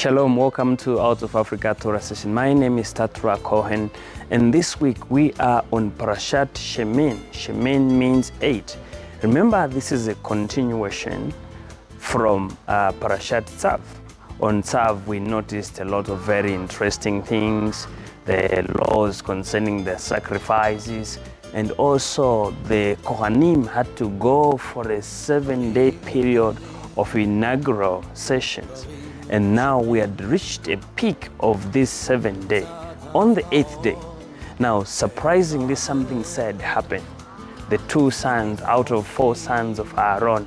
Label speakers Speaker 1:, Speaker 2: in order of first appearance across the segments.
Speaker 1: Shalom, welcome to Out of Africa Torah Session. My name is Tatra Cohen, and this week we are on Parashat Shemini. Shemini means 8. Remember, this is a continuation from Parashat Tzav. On Tzav, we noticed a lot of very interesting things, the laws concerning the sacrifices, and also the Kohanim had to go for a 7-day period of inaugural sessions. And now we had reached a peak of this 7th day, on the 8th day. Now, surprisingly, something sad happened. The 2 sons out of 4 sons of Aaron,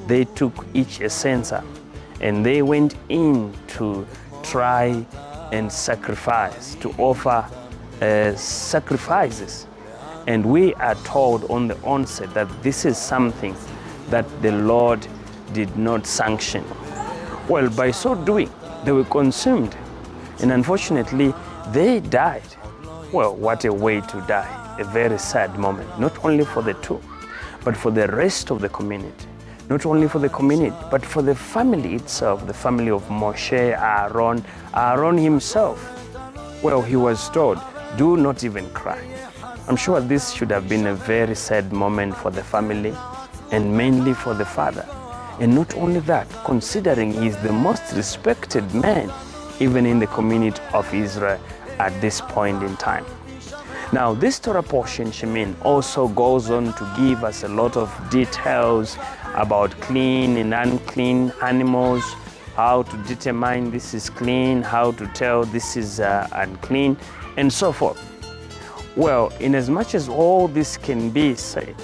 Speaker 1: they took each a censer, and they went in to try and sacrifice, to offer sacrifices. And we are told on the onset that this is something that the Lord did not sanction. Well, by so doing, they were consumed, and unfortunately, they died. Well, what a way to die. A very sad moment, not only for the 2, but for the rest of the community. Not only for the community, but for the family itself, the family of Moshe, Aaron, Aaron himself. Well, he was told, do not even cry. I'm sure this should have been a very sad moment for the family, and mainly for the father. And not only that, considering he is the most respected man even in the community of Israel at this point in time. Now, this Torah portion, Shemini, also goes on to give us a lot of details about clean and unclean animals, how to determine this is clean, how to tell this is unclean, and so forth. Well, in as much as all this can be said,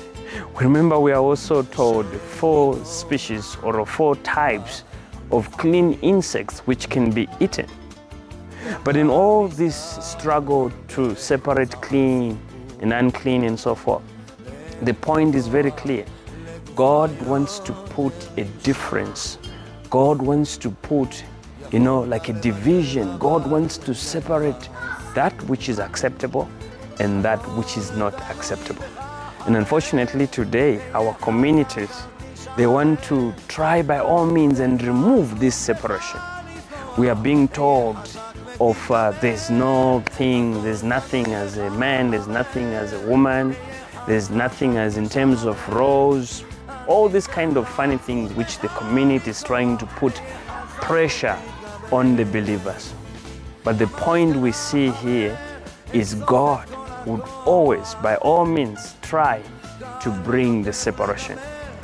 Speaker 1: remember, we are also told 4 species or 4 types of clean insects which can be eaten. But in all this struggle to separate clean and unclean and so forth, the point is very clear. God wants to put a difference. God wants to put, like a division. God wants to separate that which is acceptable and that which is not acceptable. And unfortunately today, our communities, they want to try by all means and remove this separation. We are being told of there's no thing, there's nothing as a man, there's nothing as a woman, there's nothing as in terms of roles, all these kind of funny things which the community is trying to put pressure on the believers. But the point we see here is God would always, by all means, try to bring the separation.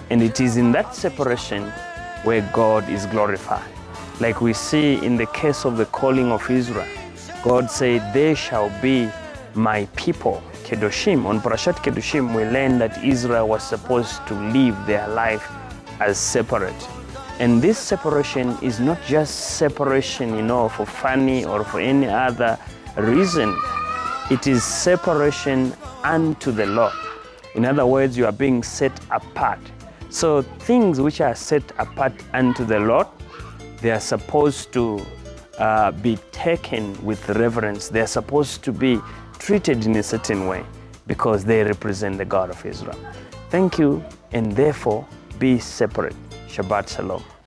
Speaker 1: And it is in that separation where God is glorified. Like we see in the case of the calling of Israel, God said, they shall be my people, Kedoshim. On Parashat Kedoshim, we learn that Israel was supposed to live their life as separate. And this separation is not just separation, for funny or for any other reason. It is separation unto the Lord. In other words, you are being set apart. So things which are set apart unto the Lord, they are supposed to be taken with reverence. They are supposed to be treated in a certain way because they represent the God of Israel. Thank you, and therefore be separate. Shabbat Shalom.